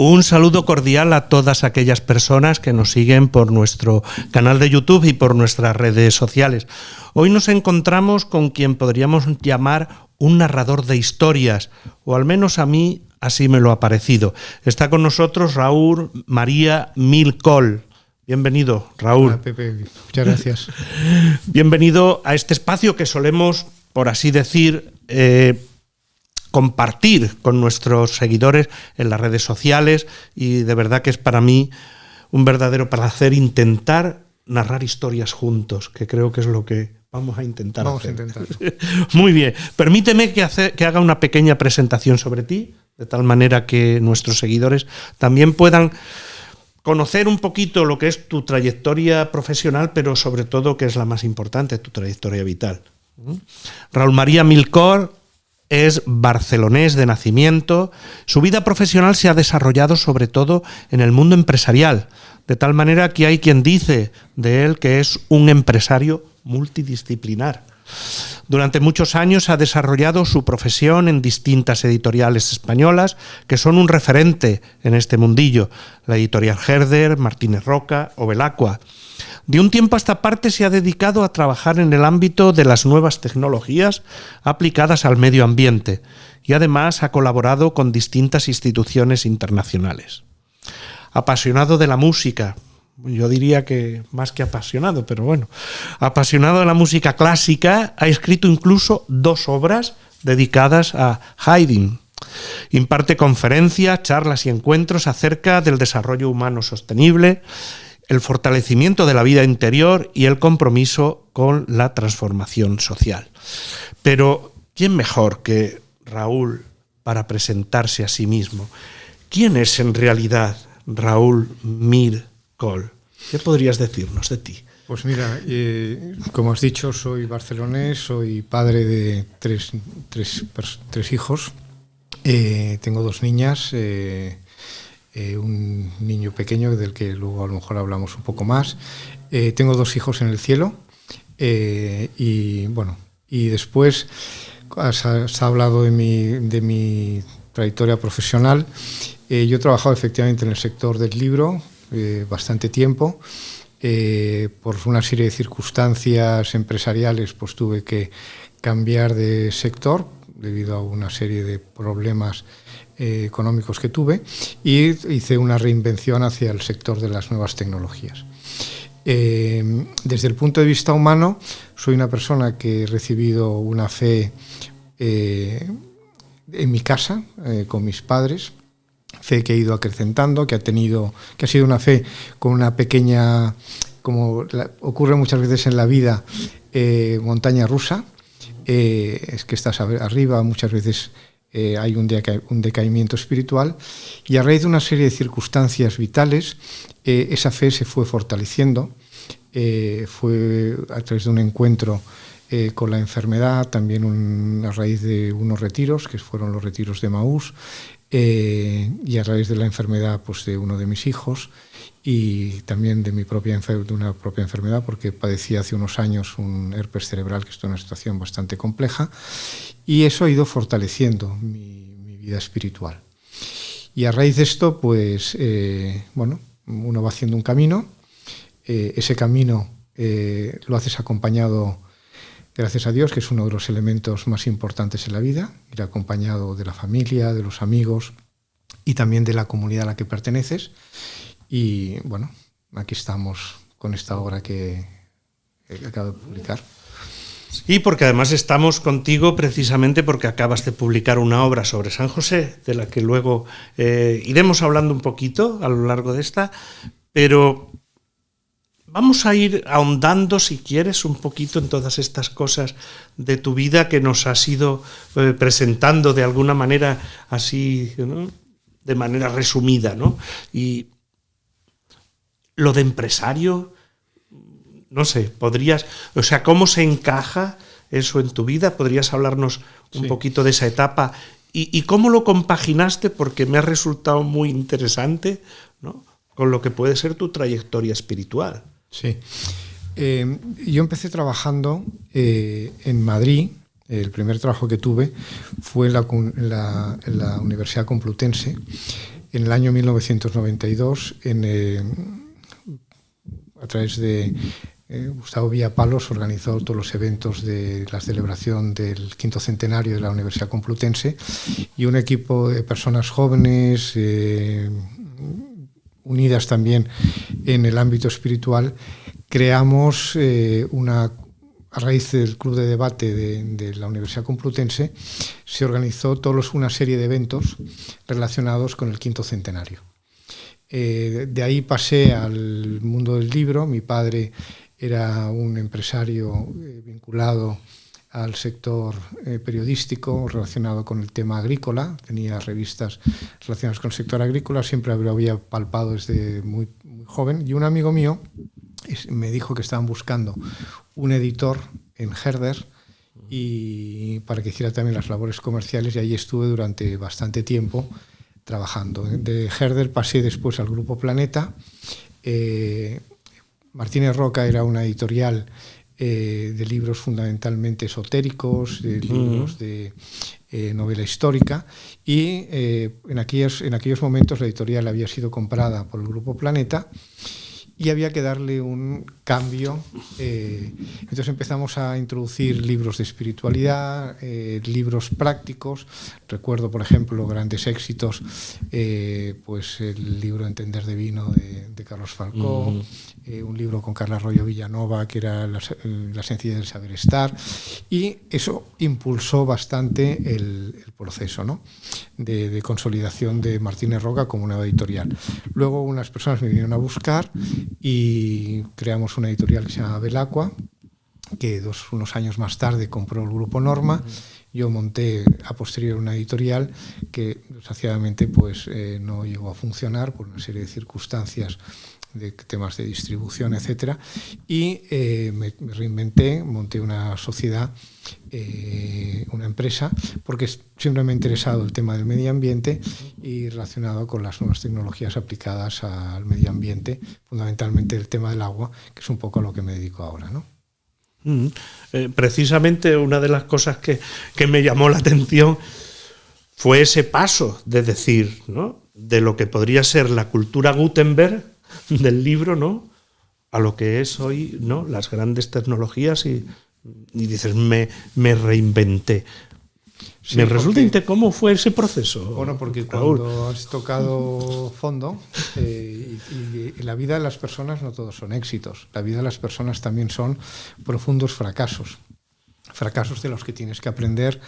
Un saludo cordial a todas aquellas personas que nos siguen por nuestro canal de YouTube y por nuestras redes sociales. Hoy nos encontramos con quien podríamos llamar un narrador de historias, o al menos a mí así me lo ha parecido. Está con nosotros Raúl María Milcol. Bienvenido, Raúl. Hola, Pepe. Muchas gracias. Bienvenido a este espacio que solemos, por así decir, compartir con nuestros seguidores en las redes sociales, y de verdad que es para mí un verdadero placer intentar narrar historias juntos, que creo que es lo que vamos a intentar hacer. Muy bien. Permíteme que haga una pequeña presentación sobre ti, de tal manera que nuestros seguidores también puedan conocer un poquito lo que es tu trayectoria profesional, pero sobre todo, que es la más importante, tu trayectoria vital. Raúl María Milcol es barcelonés de nacimiento. Su vida profesional se ha desarrollado sobre todo en el mundo empresarial, de tal manera que hay quien dice de él que es un empresario multidisciplinar. Durante muchos años ha desarrollado su profesión en distintas editoriales españolas que son un referente en este mundillo, la editorial Herder, Martínez Roca o Belacqua. De un tiempo a esta parte se ha dedicado a trabajar en el ámbito de las nuevas tecnologías aplicadas al medio ambiente y además ha colaborado con distintas instituciones internacionales. Apasionado de la música, yo diría que más que apasionado, pero bueno, apasionado de la música clásica, ha escrito incluso 2 obras dedicadas a Haydn. Imparte conferencias, charlas y encuentros acerca del desarrollo humano sostenible, el fortalecimiento de la vida interior y el compromiso con la transformación social. Pero, ¿quién mejor que Raúl para presentarse a sí mismo? ¿Quién es en realidad Raúl Milcol? ¿Qué podrías decirnos de ti? Pues mira, como has dicho, soy barcelonés, soy padre de tres hijos. Tengo 2 niñas, un niño pequeño del que luego a lo mejor hablamos un poco más. Tengo 2 hijos en el cielo y después has hablado de mi trayectoria profesional. Yo he trabajado efectivamente en el sector del libro bastante tiempo. Por una serie de circunstancias empresariales pues tuve que cambiar de sector debido a una serie de problemas económicos que tuve, y hice una reinvención hacia el sector de las nuevas tecnologías. Desde el punto de vista humano, soy una persona que he recibido una fe en mi casa, con mis padres, fe que he ido acrecentando, que ha sido una fe con una pequeña, como ocurre muchas veces en la vida, montaña rusa. Es que estás arriba, muchas veces hay un decaimiento espiritual, y a raíz de una serie de circunstancias vitales, esa fe se fue fortaleciendo. Fue a través de un encuentro con la enfermedad, también a raíz de unos retiros, que fueron los retiros de Emaús, y a través de la enfermedad pues, de uno de mis hijos, y también de una propia enfermedad, porque padecía hace unos años un herpes cerebral, que está en una situación bastante compleja, y eso ha ido fortaleciendo mi vida espiritual. Y a raíz de esto, pues, uno va haciendo un camino. Ese camino lo haces acompañado, gracias a Dios, que es uno de los elementos más importantes en la vida, ir acompañado de la familia, de los amigos y también de la comunidad a la que perteneces. Y bueno, aquí estamos con esta obra que acabo de publicar. Sí, porque además estamos contigo precisamente porque acabas de publicar una obra sobre San José, de la que luego iremos hablando un poquito a lo largo de esta, pero vamos a ir ahondando, si quieres, un poquito en todas estas cosas de tu vida que nos has ido presentando de alguna manera así, ¿no? De manera resumida, ¿no? Y lo de empresario, no sé, ¿cómo se encaja eso en tu vida? ¿Podrías hablarnos un poquito de esa etapa? ¿Y cómo lo compaginaste? Porque me ha resultado muy interesante, ¿no? Con lo que puede ser tu trayectoria espiritual. Sí. Yo empecé trabajando en Madrid. El primer trabajo que tuve fue en la Universidad Complutense, en el año 1992, a través de Gustavo Villapalos, organizó todos los eventos de la celebración del 5º centenario de la Universidad Complutense, y un equipo de personas jóvenes, unidas también en el ámbito espiritual, creamos a raíz del club de debate de la Universidad Complutense, se organizó una serie de eventos relacionados con el 5º centenario. De ahí pasé al mundo del libro. Mi padre era un empresario vinculado al sector periodístico relacionado con el tema agrícola, tenía revistas relacionadas con el sector agrícola, siempre lo había palpado desde muy, muy joven, y un amigo mío me dijo que estaban buscando un editor en Herder y para que hiciera también las labores comerciales, y ahí estuve durante bastante tiempo trabajando. De Herder pasé después al Grupo Planeta. Martínez Roca era una editorial de libros fundamentalmente esotéricos, de libros de novela histórica, y en aquellos momentos la editorial había sido comprada por el Grupo Planeta y había que darle un cambio. Entonces empezamos a introducir libros de espiritualidad, libros prácticos. Recuerdo, por ejemplo, grandes éxitos, pues el libro Entender de Vino de Carlos Falcó, un libro con Carla Arroyo Villanova que era La sencillez del saber estar, y eso impulsó bastante el proceso, ¿no?, de consolidación de Martínez Roca como una editorial. Luego unas personas me vinieron a buscar y creamos una editorial que se llama Belacqua, que unos años más tarde compró el Grupo Norma. Yo monté a posteriori una editorial que desgraciadamente pues, no llegó a funcionar por una serie de circunstancias, de temas de distribución, etcétera, y me reinventé, monté una sociedad, una empresa, porque siempre me ha interesado el tema del medio ambiente y relacionado con las nuevas tecnologías aplicadas al medio ambiente, fundamentalmente el tema del agua, que es un poco a lo que me dedico ahora, ¿no? Precisamente una de las cosas que me llamó la atención fue ese paso de decir, ¿no?, de lo que podría ser la cultura Gutenberg del libro, ¿no?, a lo que es hoy, ¿no?, las grandes tecnologías, y dices, me reinventé. Sí, me resulta interesante cómo fue ese proceso. Bueno, porque cuando has tocado fondo, y la vida de las personas no todos son éxitos, la vida de las personas también son profundos fracasos de los que tienes que aprender,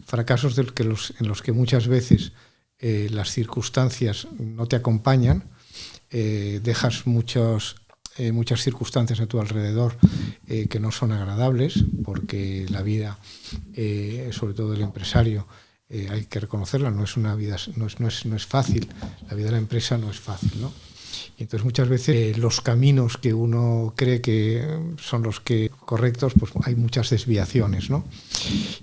fracasos en los que muchas veces las circunstancias no te acompañan, dejas muchas circunstancias a tu alrededor que no son agradables, porque la vida, sobre todo del empresario, hay que reconocerla, no es una vida, no es fácil. La vida de la empresa no es fácil, ¿no? Y entonces muchas veces los caminos que uno cree que son los que correctos, pues hay muchas desviaciones, ¿no?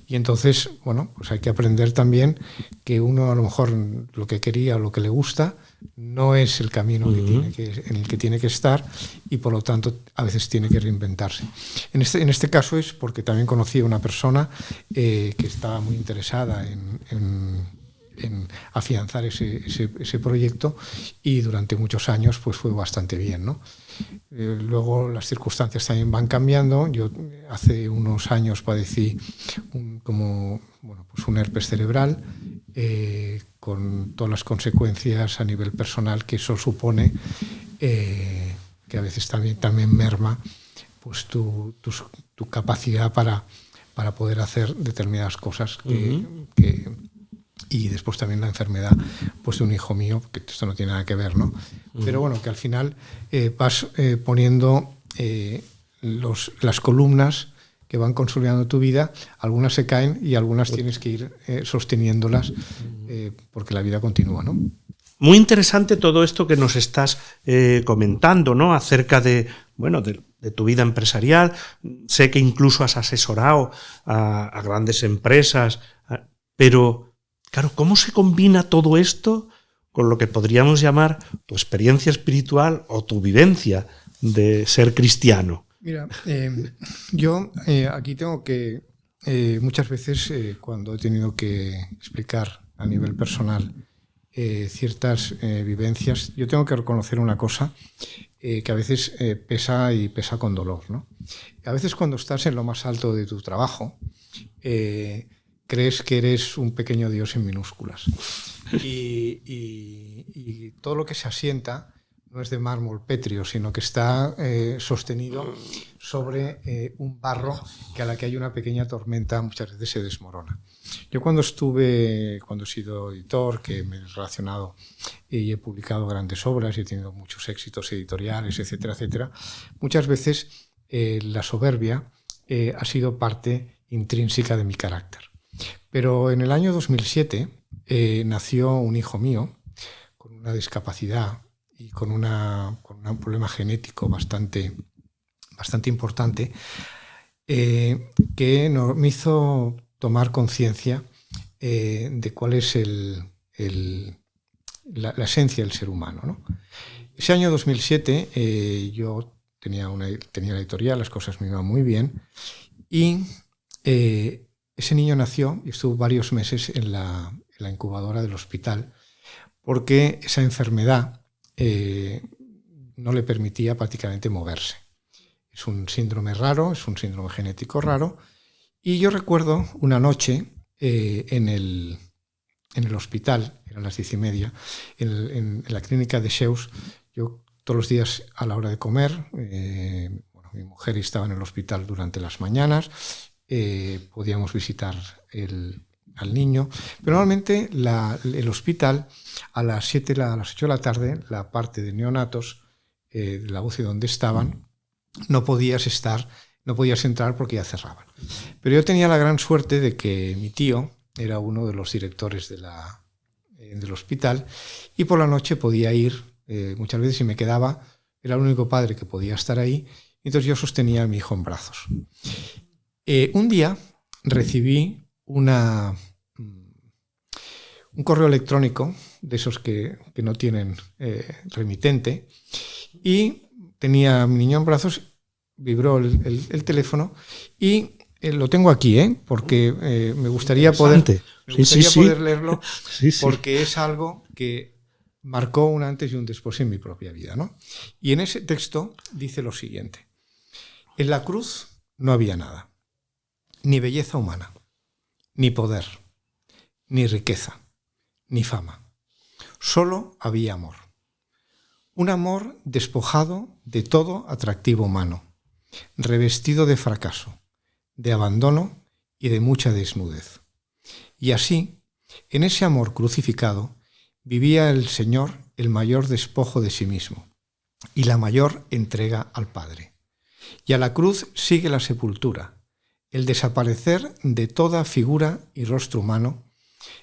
Y entonces, bueno, pues hay que aprender también que uno a lo mejor lo que quería o lo que le gusta no es el camino en el que tiene que estar, y por lo tanto a veces tiene que reinventarse. En este caso es porque también conocí a una persona que estaba muy interesada en afianzar ese proyecto, y durante muchos años pues fue bastante bien, ¿no? Luego las circunstancias también van cambiando. Yo hace unos años padecí un herpes cerebral, con todas las consecuencias a nivel personal que eso supone, que a veces también merma pues tu capacidad para poder hacer determinadas cosas y después también la enfermedad pues de un hijo mío, que esto no tiene nada que ver, ¿no? Pero bueno, que al final vas poniendo las columnas que van consolidando tu vida. Algunas se caen y algunas tienes que ir sosteniéndolas, porque la vida continúa, ¿no? Muy interesante todo esto que nos estás comentando, ¿no?, acerca de tu vida empresarial. Sé que incluso has asesorado a grandes empresas, pero claro, ¿cómo se combina todo esto con lo que podríamos llamar tu experiencia espiritual o tu vivencia de ser cristiano? Mira, yo aquí tengo que, muchas veces cuando he tenido que explicar a nivel personal ciertas vivencias. Yo tengo que reconocer una cosa que a veces pesa y pesa con dolor, ¿no? A veces cuando estás en lo más alto de tu trabajo, crees que eres un pequeño dios en minúsculas. Y todo lo que se asienta no es de mármol pétreo, sino que está sostenido sobre un barro que a la que hay una pequeña tormenta muchas veces se desmorona. Yo cuando he sido editor, que me he relacionado y he publicado grandes obras y he tenido muchos éxitos editoriales, etcétera, etcétera, muchas veces la soberbia ha sido parte intrínseca de mi carácter. Pero en el año 2007 nació un hijo mío con una discapacidad y con un problema genético bastante importante que me hizo tomar conciencia de cuál es la esencia del ser humano, ¿no? Ese año 2007 yo tenía la editorial, las cosas me iban muy bien y ese niño nació y estuvo varios meses en la incubadora del hospital porque esa enfermedad no le permitía prácticamente moverse. Es un síndrome raro, es un síndrome genético raro. Y yo recuerdo una noche en el hospital, eran las 10:30, en la clínica de Sheus. Yo todos los días a la hora de comer, mi mujer estaba en el hospital durante las mañanas, podíamos visitar al niño, pero normalmente el hospital a las 8 de la tarde, la parte de neonatos, de la UCI donde estaban, no podías entrar porque ya cerraban. Pero yo tenía la gran suerte de que mi tío era uno de los directores del hospital y por la noche podía ir, muchas veces si me quedaba, era el único padre que podía estar ahí, entonces yo sostenía a mi hijo en brazos. Un día recibí un correo electrónico de esos que no tienen remitente y tenía a mi niño en brazos, vibró el teléfono y lo tengo aquí, porque me gustaría poder leerlo porque es algo que marcó un antes y un después en mi propia vida, ¿no? Y en ese texto dice lo siguiente: en la cruz no había nada, ni belleza humana, ni poder, ni riqueza, ni fama. Solo había amor. Un amor despojado de todo atractivo humano, revestido de fracaso, de abandono y de mucha desnudez. Y así, en ese amor crucificado, vivía el Señor el mayor despojo de sí mismo y la mayor entrega al Padre. Y a la cruz sigue la sepultura, el desaparecer de toda figura y rostro humano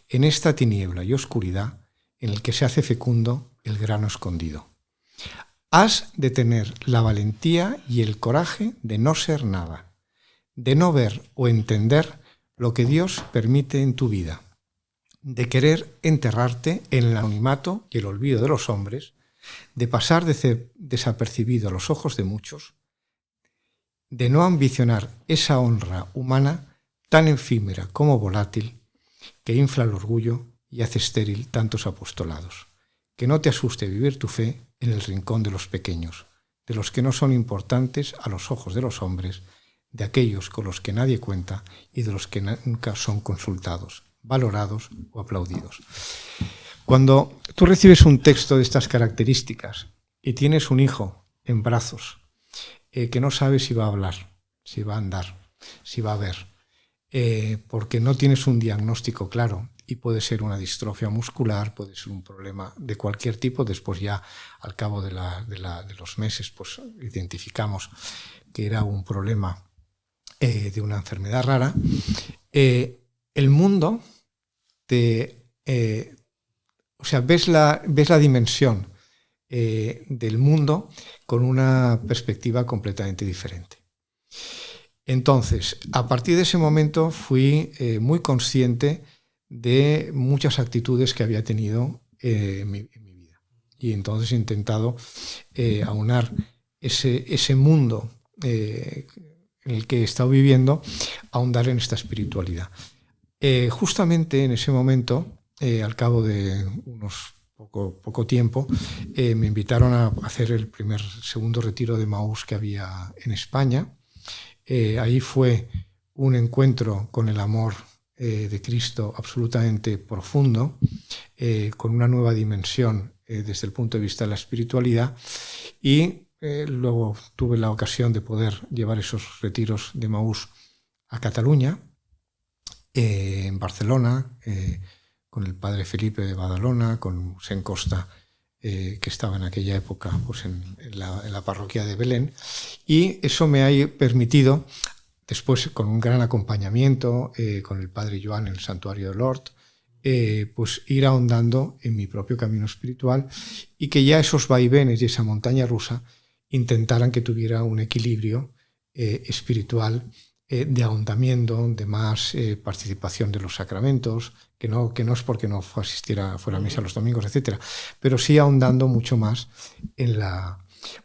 en esta tiniebla y oscuridad en el que se hace fecundo el grano escondido. Has de tener la valentía y el coraje de no ser nada, de no ver o entender lo que Dios permite en tu vida, de querer enterrarte en el anonimato y el olvido de los hombres, de pasar desapercibido a los ojos de muchos, de no ambicionar esa honra humana tan efímera como volátil que infla el orgullo y hace estéril tantos apostolados. Que no te asuste vivir tu fe en el rincón de los pequeños, de los que no son importantes a los ojos de los hombres, de aquellos con los que nadie cuenta y de los que nunca son consultados, valorados o aplaudidos. Cuando tú recibes un texto de estas características y tienes un hijo en brazos que no sabe si va a hablar, si va a andar, si va a ver, porque no tienes un diagnóstico claro, y puede ser una distrofia muscular, puede ser un problema de cualquier tipo. Después ya al cabo de los meses pues identificamos que era un problema de una enfermedad rara. El mundo ves la dimensión del mundo con una perspectiva completamente diferente. Entonces, a partir de ese momento fui muy consciente de muchas actitudes que había tenido en mi vida. Y entonces he intentado aunar ese mundo en el que he estado viviendo, ahondar en esta espiritualidad. Justamente en ese momento al cabo de unos poco tiempo, me invitaron a hacer el segundo retiro de Maús que había en España. Ahí fue un encuentro con el amor de Cristo absolutamente profundo, con una nueva dimensión desde el punto de vista de la espiritualidad, y luego tuve la ocasión de poder llevar esos retiros de Maús a Cataluña, en Barcelona, con el padre Felipe de Badalona, con Sen Costa, que estaba en aquella época pues en la parroquia de Belén, y eso me ha permitido, después con un gran acompañamiento con el padre Joan en el santuario de Lord, pues ir ahondando en mi propio camino espiritual, y que ya esos vaivenes y esa montaña rusa intentaran que tuviera un equilibrio espiritual, de ahondamiento, de más participación de los sacramentos, que no es porque no fuera a misa los domingos, etcétera, pero sí ahondando mucho más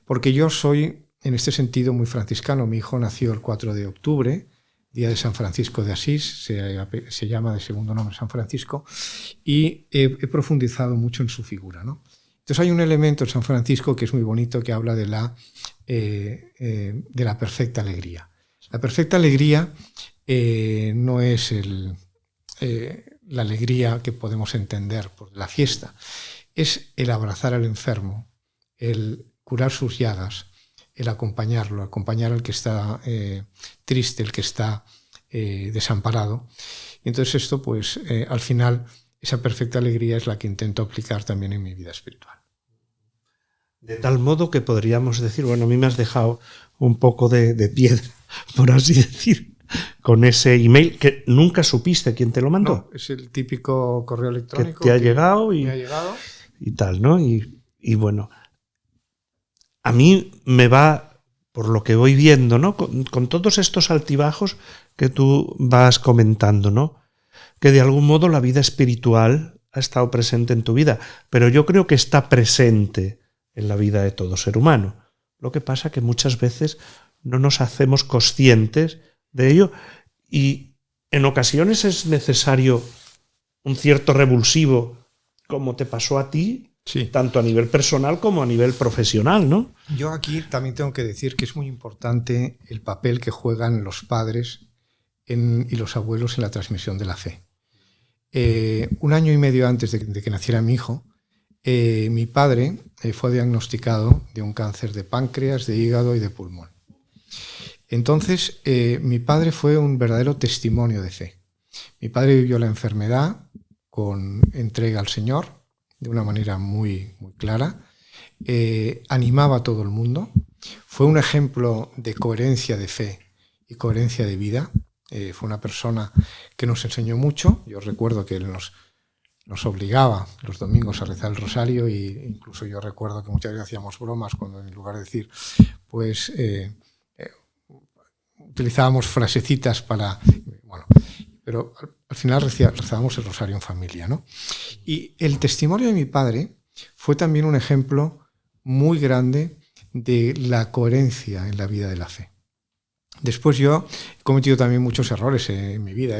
porque yo soy, en este sentido, muy franciscano. Mi hijo nació el 4 de octubre, día de San Francisco de Asís, se llama de segundo nombre San Francisco, y he profundizado mucho en su figura, ¿no? Entonces hay un elemento en San Francisco que es muy bonito, que habla de la perfecta alegría. La perfecta alegría no es la alegría que podemos entender por la fiesta, es el abrazar al enfermo, el curar sus llagas, el acompañar al que está triste, el que está desamparado. Y entonces esto, pues, al final, esa perfecta alegría es la que intento aplicar también en mi vida espiritual. De tal modo que podríamos decir, bueno, a mí me has dejado un poco de piedra, por así decir, con ese email que nunca supiste quién te lo mandó. No, es el típico correo electrónico que te ha llegado me ha llegado y tal, ¿no? Y bueno, a mí me va, por lo que voy viendo, ¿no? Con todos estos altibajos que tú vas comentando, ¿no? Que de algún modo la vida espiritual ha estado presente en tu vida, pero yo creo que está presente en la vida de todo ser humano. Lo que pasa que muchas veces no nos hacemos conscientes de ello, y en ocasiones es necesario un cierto revulsivo, como te pasó a ti, sí, tanto a nivel personal como a nivel profesional, ¿no? Yo aquí también tengo que decir que es muy importante el papel que juegan los padres y los abuelos en la transmisión de la fe. 1 año y medio antes de que naciera mi hijo, mi padre fue diagnosticado de un cáncer de páncreas, de hígado y de pulmón. Entonces, mi padre fue un verdadero testimonio de fe. Mi padre vivió la enfermedad con entrega al Señor, de una manera muy, muy clara. Animaba a todo el mundo. Fue un ejemplo de coherencia de fe y coherencia de vida. Fue una persona que nos enseñó mucho. Yo recuerdo que él nos obligaba los domingos a rezar el rosario, e incluso yo recuerdo que muchas veces hacíamos bromas cuando, en lugar de decir, pues utilizábamos frasecitas para... Bueno, pero al final rezábamos el rosario en familia, ¿no? Y el testimonio de mi padre fue también un ejemplo muy grande de la coherencia en la vida de la fe. Después yo he cometido también muchos errores en mi vida,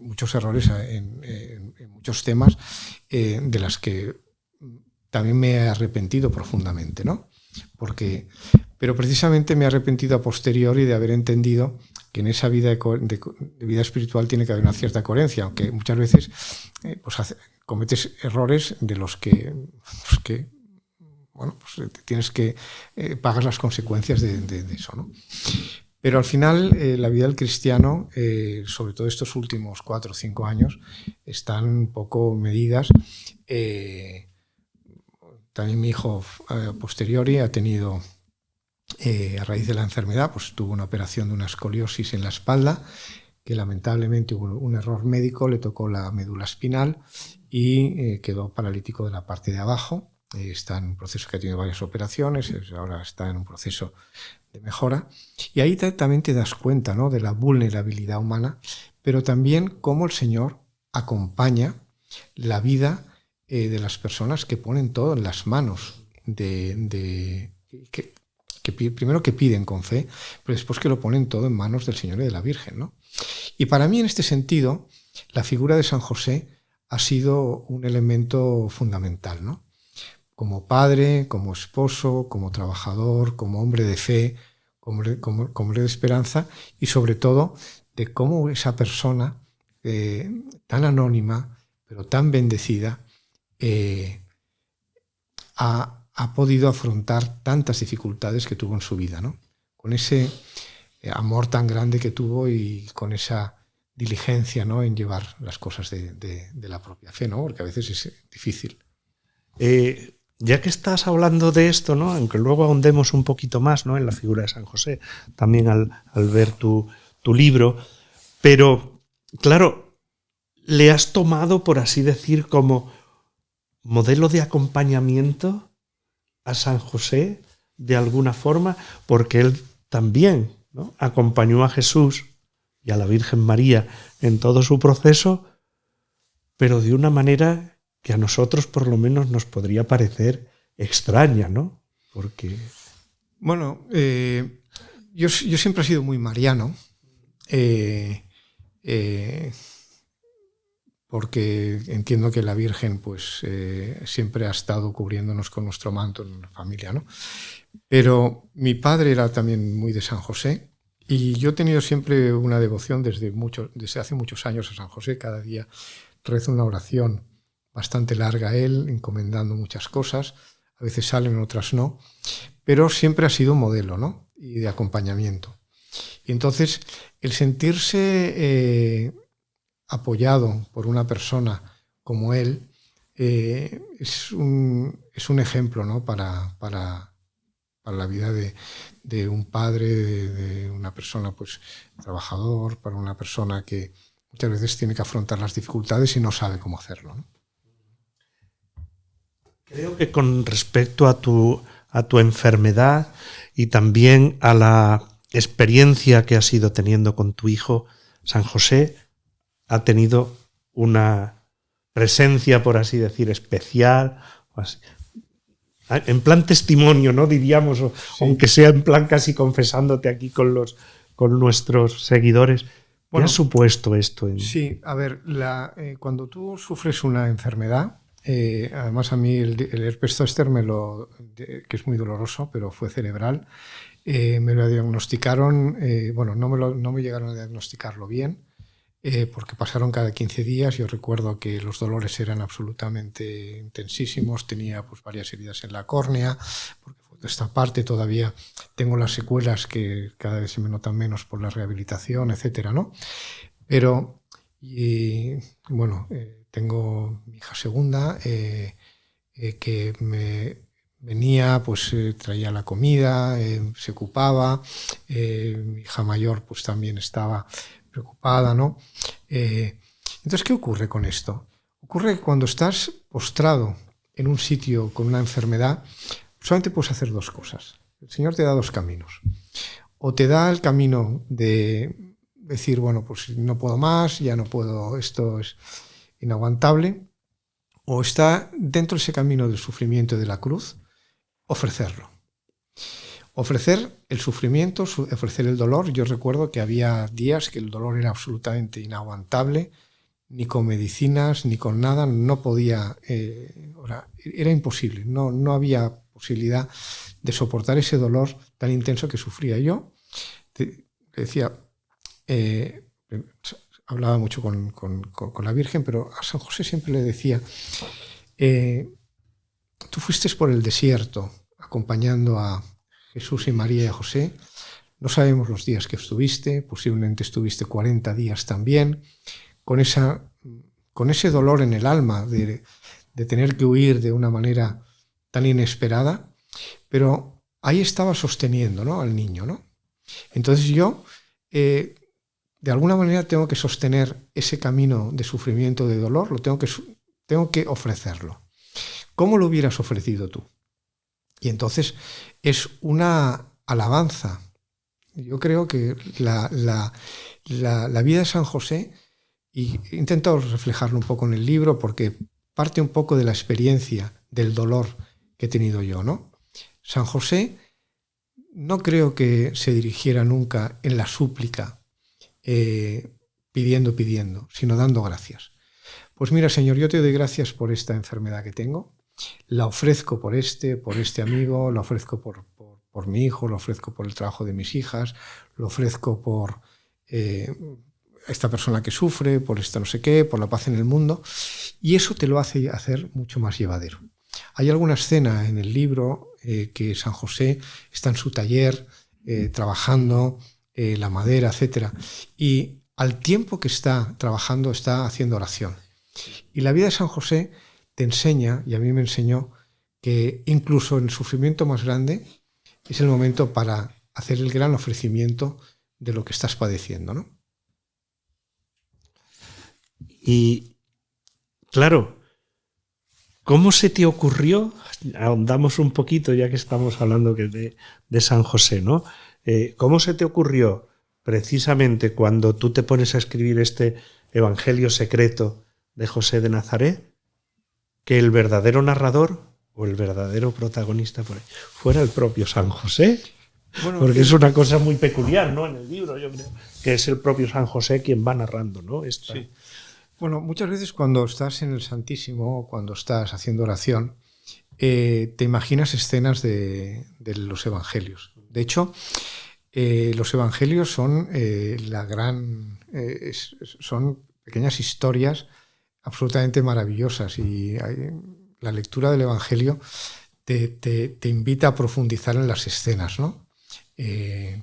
muchos errores en muchos temas, de las que también me he arrepentido profundamente, ¿no? Pero precisamente me he arrepentido a posteriori de haber entendido que en esa vida de vida espiritual tiene que haber una cierta coherencia, aunque muchas veces pues cometes errores de los que bueno, pues tienes que pagar las consecuencias de eso, ¿no? Pero al final la vida del cristiano, sobre todo estos últimos 4 o 5 años, están un poco medidas. También mi hijo a posteriori ha tenido, a raíz de la enfermedad, pues tuvo una operación de una escoliosis en la espalda, que lamentablemente hubo un error médico, le tocó la médula espinal y quedó paralítico de la parte de abajo. Está en un proceso que ha tenido varias operaciones, ahora está en un proceso de mejora. Y ahí también te das cuenta, ¿no?, de la vulnerabilidad humana, pero también cómo el Señor acompaña la vida de las personas que ponen todo en las manos primero que piden con fe, pero después que lo ponen todo en manos del Señor y de la Virgen, ¿no? Y para mí, en este sentido, la figura de San José ha sido un elemento fundamental, ¿no? Como padre, como esposo, como trabajador, como hombre de fe, como hombre de esperanza, y sobre todo de cómo esa persona tan anónima, pero tan bendecida, ha podido afrontar tantas dificultades que tuvo en su vida, ¿no? Con ese amor tan grande que tuvo y con esa diligencia, ¿no?, en llevar las cosas de la propia fe, ¿no? Porque a veces es difícil. Ya que estás hablando de esto, ¿no?, aunque luego ahondemos un poquito más, ¿no?, en la figura de San José, también al ver tu libro, pero claro, le has tomado, por así decir, como modelo de acompañamiento a San José de alguna forma, porque él también, ¿no?, acompañó a Jesús y a la Virgen María en todo su proceso, pero de una manera que a nosotros por lo menos nos podría parecer extraña, ¿no? Porque... Bueno, yo siempre he sido muy mariano, porque entiendo que la Virgen pues siempre ha estado cubriéndonos con nuestro manto en la familia, ¿no? Pero mi padre era también muy de San José y yo he tenido siempre una devoción desde hace muchos años a San José. Cada día rezo una oración bastante larga a él, encomendando muchas cosas. A veces salen, otras no, pero siempre ha sido un modelo, ¿no?, y de acompañamiento. Y entonces el sentirse apoyado por una persona como él es un ejemplo, ¿no?, para la vida de un padre, de una persona pues trabajador, para una persona que muchas veces tiene que afrontar las dificultades y no sabe cómo hacerlo, ¿no? Creo que con respecto a tu enfermedad y también a la experiencia que has ido teniendo con tu hijo, San José ha tenido una presencia, por así decir, especial, en plan testimonio, ¿no?, diríamos, sí, aunque sea en plan casi confesándote aquí con nuestros seguidores. ¿Qué ha supuesto esto? Sí, a ver, cuando tú sufres una enfermedad, además a mí el herpes zóster que es muy doloroso, pero fue cerebral, me lo diagnosticaron, no me llegaron a diagnosticarlo bien, porque pasaron cada 15 días. Yo recuerdo que los dolores eran absolutamente intensísimos, tenía pues varias heridas en la córnea, porque de esta parte todavía tengo las secuelas que cada vez se me notan menos por la rehabilitación, etcétera, ¿no? Pero, tengo mi hija segunda, que me venía, pues traía la comida, se ocupaba, mi hija mayor pues también estaba preocupada, ¿no? Entonces, ¿qué ocurre con esto? Ocurre que cuando estás postrado en un sitio con una enfermedad, solamente puedes hacer dos cosas. El Señor te da dos caminos. O te da el camino de decir, bueno, pues no puedo más, ya no puedo, esto es inaguantable, o está dentro de ese camino del sufrimiento y de la cruz, ofrecerlo. Ofrecer el sufrimiento, ofrecer el dolor. Yo recuerdo que había días que el dolor era absolutamente inaguantable, ni con medicinas, ni con nada, no podía, era imposible, no había posibilidad de soportar ese dolor tan intenso que sufría yo. Decía, hablaba mucho con la Virgen, pero a San José siempre le decía, tú fuiste por el desierto acompañando a Jesús y María y a José. No sabemos los días que estuviste, posiblemente estuviste 40 días también, con ese dolor en el alma de tener que huir de una manera tan inesperada, pero ahí estaba sosteniendo, ¿no?, al niño, ¿no? Entonces yo, de alguna manera, tengo que sostener ese camino de sufrimiento, de dolor, tengo que ofrecerlo. ¿Cómo lo hubieras ofrecido tú? Y entonces es una alabanza. Yo creo que la vida de San José, y intento reflejarlo un poco en el libro porque parte un poco de la experiencia del dolor que he tenido yo, ¿no? San José no creo que se dirigiera nunca en la súplica pidiendo, sino dando gracias. pues mira, Señor, yo te doy gracias por esta enfermedad que tengo, la ofrezco por este amigo, la ofrezco por mi hijo, lo ofrezco por el trabajo de mis hijas, lo ofrezco por esta persona que sufre, por esta no sé qué, por la paz en el mundo, y eso te lo hace hacer mucho más llevadero. Hay alguna escena en el libro que San José está en su taller trabajando la madera, etc. Y al tiempo que está trabajando está haciendo oración. Y la vida de San José te enseña, y a mí me enseñó, que incluso en el sufrimiento más grande es el momento para hacer el gran ofrecimiento de lo que estás padeciendo, ¿no? Y claro, ¿cómo se te ocurrió? Ahondamos un poquito ya que estamos hablando de San José, ¿no? ¿Cómo se te ocurrió precisamente cuando tú te pones a escribir este Evangelio secreto de José de Nazaret, que el verdadero narrador o el verdadero protagonista por ahí fuera el propio San José? Bueno, porque es una cosa muy peculiar, ¿no? En el libro yo creo que es el propio San José quien va narrando, ¿no? Sí. Bueno, muchas veces cuando estás en el Santísimo, cuando estás haciendo oración, te imaginas escenas de los Evangelios. De hecho, los Evangelios son son pequeñas historias absolutamente maravillosas, y la lectura del Evangelio te invita a profundizar en las escenas, ¿no?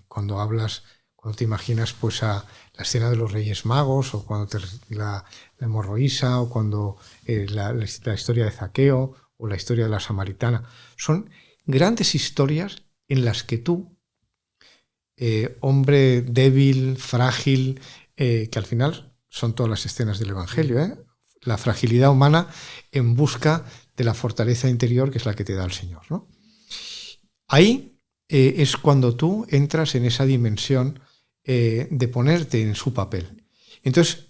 Cuando te imaginas pues a la escena de los Reyes Magos, o cuando la hemorroísa, o cuando la historia de Zaqueo, o la historia de la Samaritana. Son grandes historias en las que tú, hombre débil, frágil, que al final son todas las escenas del Evangelio, la fragilidad humana en busca de la fortaleza interior que es la que te da el Señor, ¿no? Ahí es cuando tú entras en esa dimensión de ponerte en su papel. Entonces,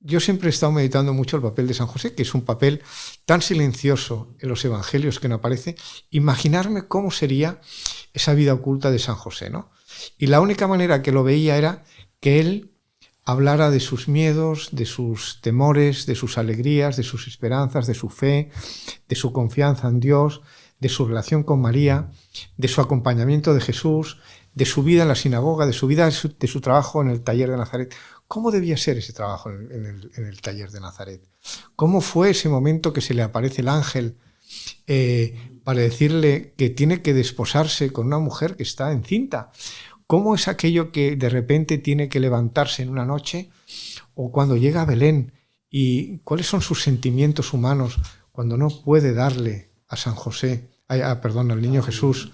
yo siempre he estado meditando mucho el papel de San José, que es un papel tan silencioso en los Evangelios que no aparece. Imaginarme cómo sería esa vida oculta de San José, ¿no? Y la única manera que lo veía era que él hablara de sus miedos, de sus temores, de sus alegrías, de sus esperanzas, de su fe, de su confianza en Dios, de su relación con María, de su acompañamiento de Jesús, de su vida en la sinagoga, de su vida, de su trabajo en el taller de Nazaret. ¿Cómo debía ser ese trabajo en el taller de Nazaret? ¿Cómo fue ese momento que se le aparece el ángel para decirle que tiene que desposarse con una mujer que está encinta? ¿Cómo es aquello que de repente tiene que levantarse en una noche, o cuando llega a Belén, y cuáles son sus sentimientos humanos cuando no puede darle a San José, al niño Jesús,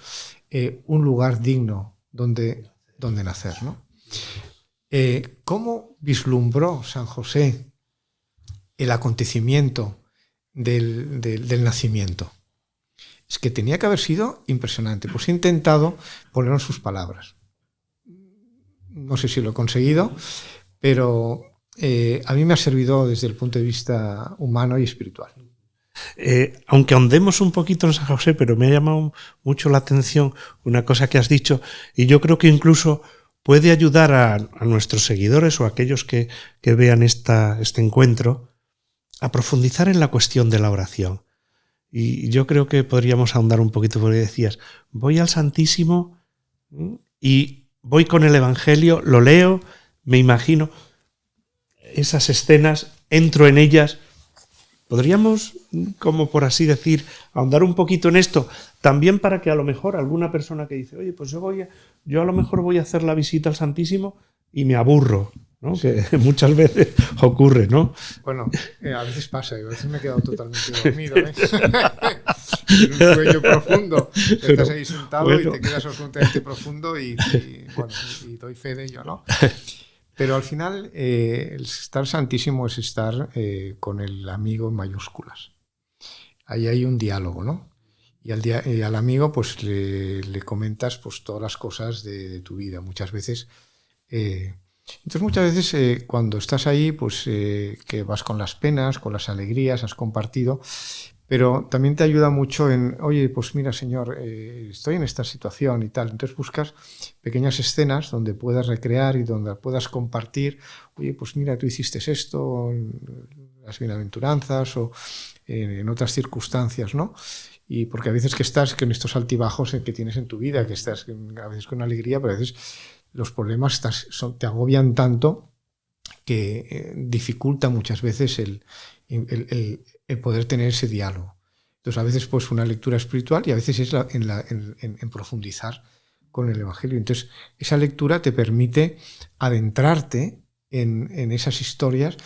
un lugar digno donde nacer, ¿no? ¿Cómo vislumbró San José el acontecimiento del nacimiento? Es que tenía que haber sido impresionante. Pues he intentado ponerlo en sus palabras. No sé si lo he conseguido, pero a mí me ha servido desde el punto de vista humano y espiritual. Aunque ahondemos un poquito en San José, pero me ha llamado mucho la atención una cosa que has dicho, y yo creo que incluso puede ayudar a nuestros seguidores o a aquellos que vean este encuentro a profundizar en la cuestión de la oración. Y yo creo que podríamos ahondar un poquito, porque decías, voy al Santísimo y voy con el Evangelio, lo leo, me imagino esas escenas, entro en ellas. ¿Podríamos, como por así decir, ahondar un poquito en esto? También para que a lo mejor alguna persona que dice, oye, pues yo a lo mejor voy a hacer la visita al Santísimo y me aburro, ¿no? Que muchas veces ocurre, ¿no? Bueno, a veces pasa, a veces me he quedado totalmente dormido, ¿eh? En un sueño profundo. Estás ahí sentado y te quedas absolutamente profundo y doy fe de ello, ¿no? Pero al final, el estar santísimo es estar con el amigo en mayúsculas. Ahí hay un diálogo, ¿no? Y al amigo pues le comentas pues todas las cosas de tu vida. Muchas veces... cuando estás ahí, pues que vas con las penas, con las alegrías, has compartido, pero también te ayuda mucho en, oye, pues mira, Señor, estoy en esta situación y tal. Entonces buscas pequeñas escenas donde puedas recrear y donde puedas compartir. Oye, pues mira, tú hiciste esto, las bienaventuranzas o en otras circunstancias, ¿no? Y porque a veces que estás con estos altibajos que tienes en tu vida, que estás a veces con alegría, pero a veces los problemas te agobian tanto que dificulta muchas veces el poder tener ese diálogo. Entonces, a veces pues una lectura espiritual y a veces es en profundizar con el Evangelio. Entonces, esa lectura te permite adentrarte en esas historias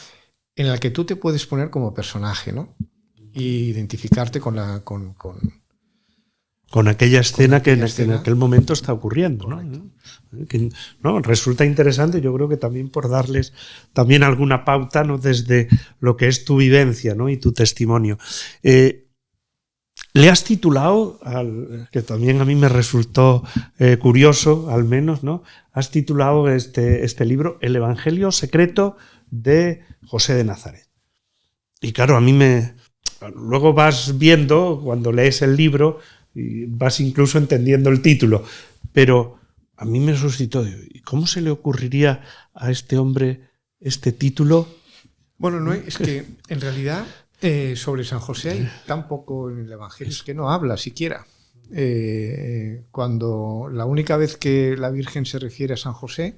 en las que tú te puedes poner como personaje, ¿no? Y identificarte con aquella escena que en aquel momento está ocurriendo, ¿no? ¿No? Resulta interesante, yo creo que también por darles también alguna pauta, ¿no? Desde lo que es tu vivencia, ¿no? Y tu testimonio. Le has titulado, que también a mí me resultó curioso, al menos, ¿no? Has titulado este libro El Evangelio Secreto de José de Nazaret. Y claro, a mí luego vas viendo, cuando lees el libro, y vas incluso entendiendo el título, pero a mí me suscitó, ¿y cómo se le ocurriría a este hombre este título? Bueno, no es que en realidad sobre San José hay tan poco en el Evangelio que no habla siquiera. Cuando la única vez que la Virgen se refiere a San José,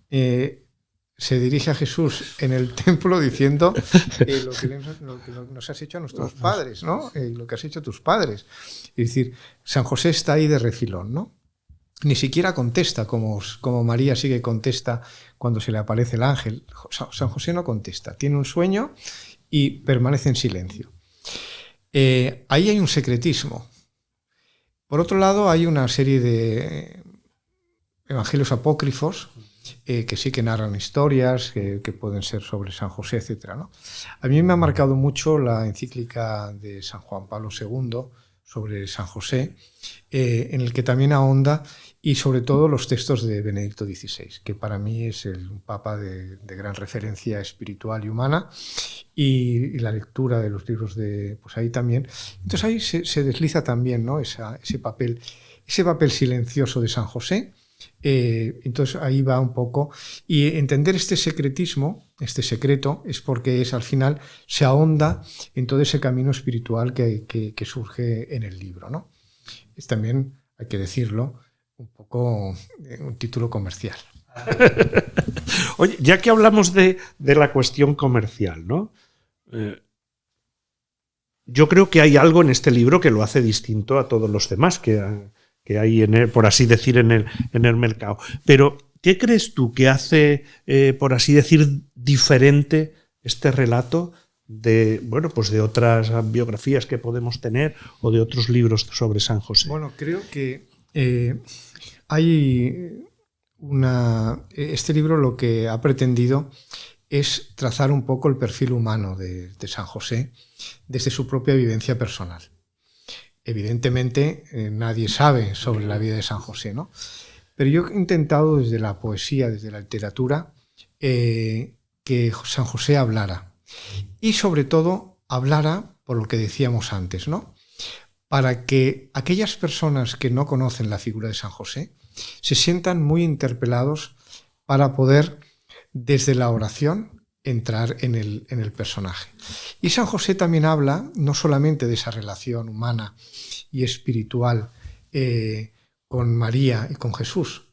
se dirige a Jesús en el templo diciendo lo que nos has hecho a nuestros padres, ¿no? Lo que has hecho a tus padres. Es decir, San José está ahí de refilón, ¿no? Ni siquiera contesta como María sí que contesta cuando se le aparece el ángel. San José no contesta, tiene un sueño y permanece en silencio. Ahí hay un secretismo. Por otro lado, hay una serie de evangelios apócrifos que sí que narran historias que pueden ser sobre San José, etc., ¿no? A mí me ha marcado mucho la encíclica de San Juan Pablo II sobre San José, en el que también ahonda, y sobre todo los textos de Benedicto XVI, que para mí es un papa de gran referencia espiritual y humana, y la lectura de los libros pues ahí también. Entonces ahí se desliza también, ¿no? ese papel silencioso de San José. Entonces ahí va un poco, y entender este secretismo, este secreto, es porque al final se ahonda en todo ese camino espiritual que surge en el libro, ¿no? Es también, hay que decirlo, un poco un título comercial. Oye, ya que hablamos de la cuestión comercial, ¿no? Yo creo que hay algo en este libro que lo hace distinto a todos los demás que hay, por así decir, en el mercado. Pero, ¿qué crees tú que hace, por así decir, diferente este relato de otras biografías que podemos tener o de otros libros sobre San José? Bueno, creo que este libro lo que ha pretendido es trazar un poco el perfil humano de San José desde su propia vivencia personal. Evidentemente, nadie sabe sobre la vida de San José, ¿no? Pero yo he intentado desde la poesía, desde la literatura, que San José hablara. Y sobre todo, hablara por lo que decíamos antes, ¿no? Para que aquellas personas que no conocen la figura de San José se sientan muy interpelados para poder, desde la oración, entrar en el personaje. Y San José también habla no solamente de esa relación humana y espiritual con María y con Jesús.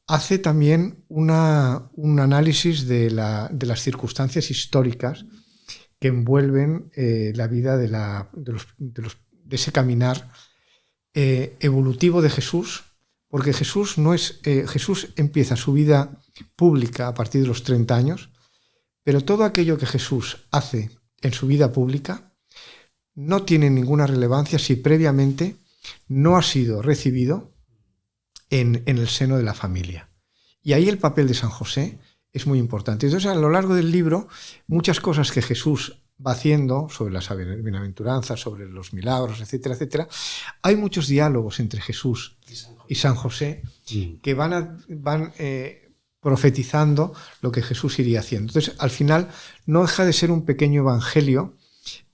Hace también un análisis de las circunstancias históricas que envuelven la vida de ese caminar evolutivo de Jesús, porque Jesús empieza su vida pública a partir de los 30 años, pero todo aquello que Jesús hace en su vida pública no tiene ninguna relevancia si previamente no ha sido recibido en el seno de la familia. Y ahí el papel de San José es muy importante. Entonces, a lo largo del libro, muchas cosas que Jesús va haciendo sobre las bienaventuranzas, sobre los milagros, etcétera, etcétera, hay muchos diálogos entre Jesús y San José que van profetizando lo que Jesús iría haciendo. Entonces, al final, no deja de ser un pequeño evangelio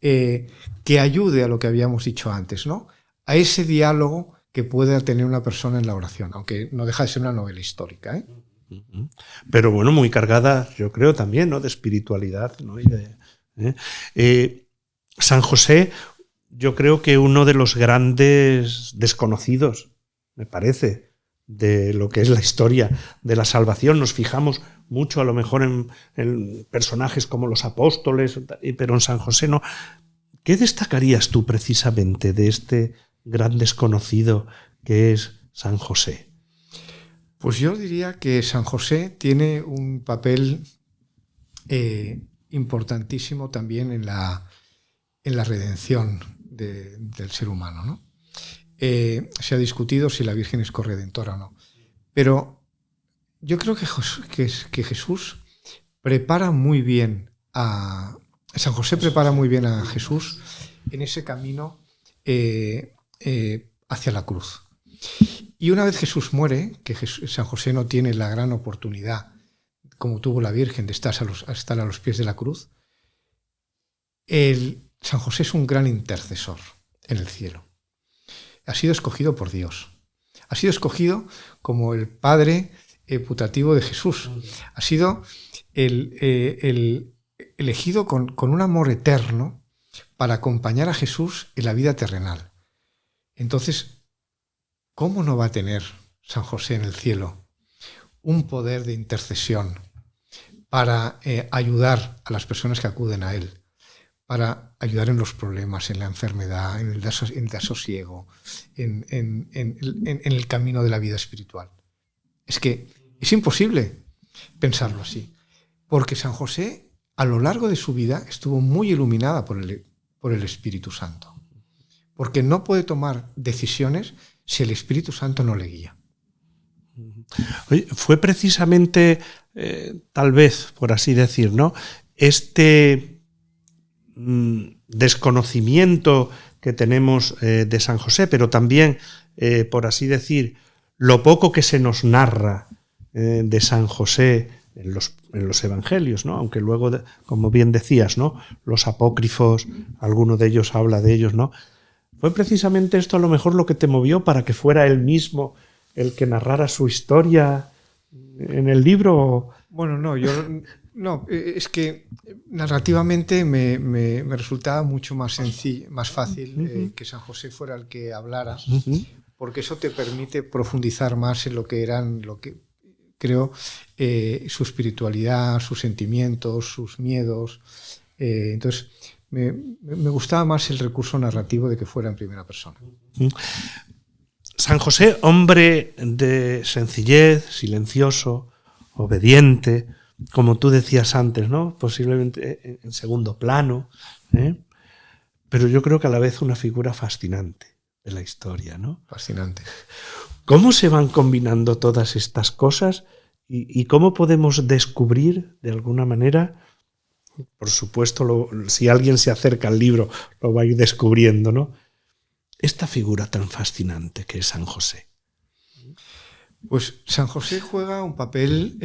que ayude a lo que habíamos dicho antes, ¿no? A ese diálogo que pueda tener una persona en la oración, aunque no deja de ser una novela histórica, ¿eh? Pero bueno, muy cargada, yo creo también, ¿no? De espiritualidad, ¿no? Y San José, yo creo que uno de los grandes desconocidos, me parece, de lo que es la historia de la salvación. Nos fijamos mucho a lo mejor en personajes como los apóstoles, pero en San José no. ¿Qué destacarías tú precisamente de este gran desconocido que es San José? Pues yo diría que San José tiene un papel importantísimo también en la redención del ser humano, ¿no? Se ha discutido si la Virgen es corredentora o no. Pero yo creo que Jesús prepara muy bien San José prepara muy bien a Jesús en ese camino hacia la cruz. Y una vez Jesús muere, que San José no tiene la gran oportunidad, como tuvo la Virgen, de estar a los pies de la cruz, San José es un gran intercesor en el cielo. Ha sido escogido por Dios. Ha sido escogido como el padre putativo de Jesús. Ha sido elegido con un amor eterno para acompañar a Jesús en la vida terrenal. Entonces, ¿cómo no va a tener San José en el cielo un poder de intercesión para ayudar a las personas que acuden a él, para ayudar en los problemas, en la enfermedad, en el desasosiego, en el camino de la vida espiritual? Es que es imposible pensarlo así, porque San José a lo largo de su vida estuvo muy iluminada por el Espíritu Santo, porque no puede tomar decisiones si el Espíritu Santo no le guía. Oye, fue precisamente, tal vez, por así decir, ¿no?, este desconocimiento que tenemos de San José, pero también, por así decir, lo poco que se nos narra de San José en los evangelios, ¿no? Aunque luego, como bien decías, ¿no?, los apócrifos, alguno de ellos habla de ellos, ¿no? ¿Fue precisamente esto a lo mejor lo que te movió para que fuera él mismo el que narrara su historia en el libro? Bueno, no, es que narrativamente me resultaba mucho más sencillo, más fácil que San José fuera el que hablara, porque eso te permite profundizar más en lo que creo, su espiritualidad, sus sentimientos, sus miedos. Entonces, me gustaba más el recurso narrativo de que fuera en primera persona. San José, hombre de sencillez, silencioso, obediente, como tú decías antes, ¿no?, posiblemente en segundo plano, pero yo creo que a la vez una figura fascinante de la historia, ¿no? Fascinante. ¿Cómo se van combinando todas estas cosas y cómo podemos descubrir, de alguna manera, por supuesto, si alguien se acerca al libro, lo va a ir descubriendo, ¿no?, esta figura tan fascinante que es San José? Pues San José juega un papel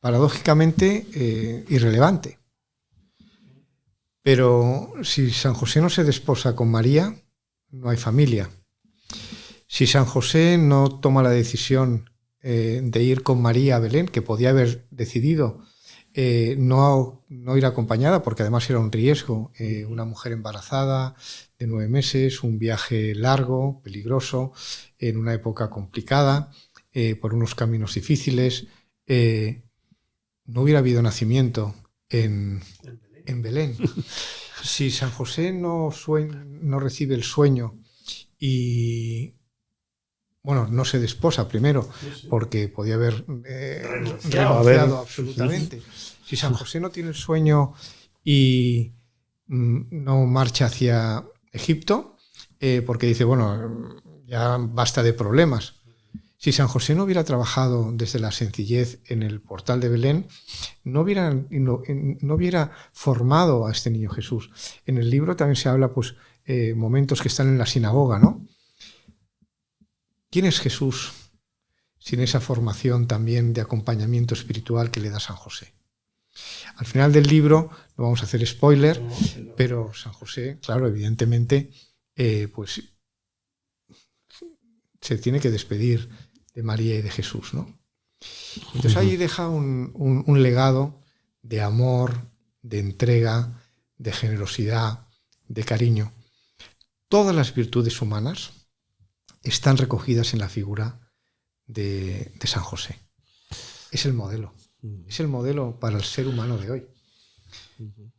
paradójicamente irrelevante. Pero si San José no se desposa con María, no hay familia. Si San José no toma la decisión de ir con María a Belén, que podía haber decidido no ir acompañada, porque además era un riesgo, una mujer embarazada de 9 meses, un viaje largo, peligroso, en una época complicada, por unos caminos difíciles, no hubiera habido nacimiento en Belén. Si San José no recibe el sueño y, bueno, no se desposa primero, porque podía haber renunciado absolutamente. Si San José no tiene el sueño y no marcha hacia Egipto, porque dice, bueno, ya basta de problemas. Si San José no hubiera trabajado desde la sencillez en el portal de Belén, no hubiera formado a este niño Jesús. En el libro también se habla, pues, momentos que están en la sinagoga, ¿no? ¿Quién es Jesús sin esa formación también de acompañamiento espiritual que le da San José? Al final del libro, no vamos a hacer spoiler, pero San José, claro, evidentemente, pues se tiene que despedir de María y de Jesús, ¿no? Entonces ahí deja un legado de amor, de entrega, de generosidad, de cariño. Todas las virtudes humanas están recogidas en la figura de San José. Es el modelo para el ser humano de hoy.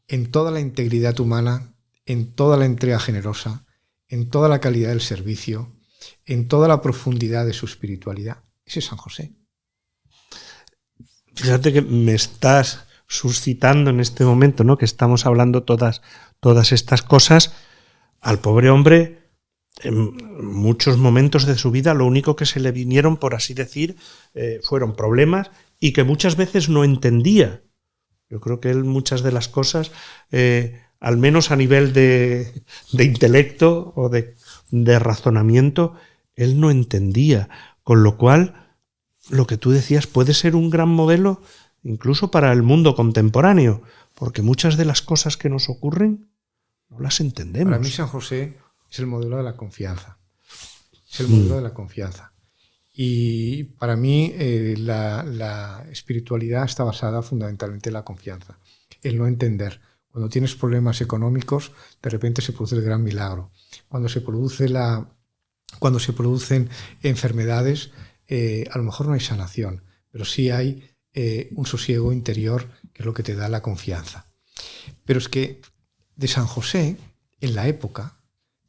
En toda la integridad humana, en toda la entrega generosa, en toda la calidad del servicio, en toda la profundidad de su espiritualidad. Ese es San José. Fíjate que me estás suscitando en este momento, ¿no?, que estamos hablando todas estas cosas. Al pobre hombre, en muchos momentos de su vida, lo único que se le vinieron, por así decir, fueron problemas y que muchas veces no entendía. Yo creo que él muchas de las cosas, al menos a nivel de intelecto o de razonamiento, él no entendía. Con lo cual, lo que tú decías puede ser un gran modelo incluso para el mundo contemporáneo, porque muchas de las cosas que nos ocurren no las entendemos. Para mí San José es el modelo de la confianza. Es el modelo de la confianza. Y para mí la espiritualidad está basada fundamentalmente en la confianza, el no entender. Cuando tienes problemas económicos, de repente se produce el gran milagro. Cuando se producen enfermedades, a lo mejor no hay sanación, pero sí hay un sosiego interior, que es lo que te da la confianza. Pero es que de San José, en la época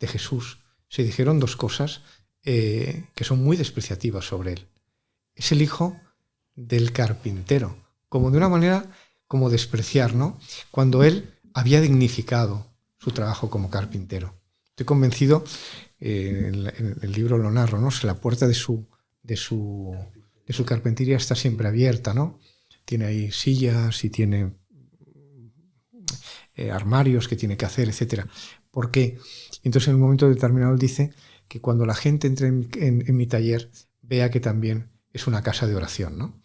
de Jesús, se dijeron dos cosas que son muy despreciativas sobre él. Es el hijo del carpintero, como de una manera como despreciar, ¿no?, cuando él había dignificado su trabajo como carpintero. Estoy convencido, en el libro lo narro, ¿no?, la puerta de su carpintería está siempre abierta, ¿no? Tiene ahí sillas y tiene armarios que tiene que hacer, etc. ¿Por qué? Entonces en un momento determinado él dice que cuando la gente entre en mi taller, vea que también es una casa de oración, ¿no?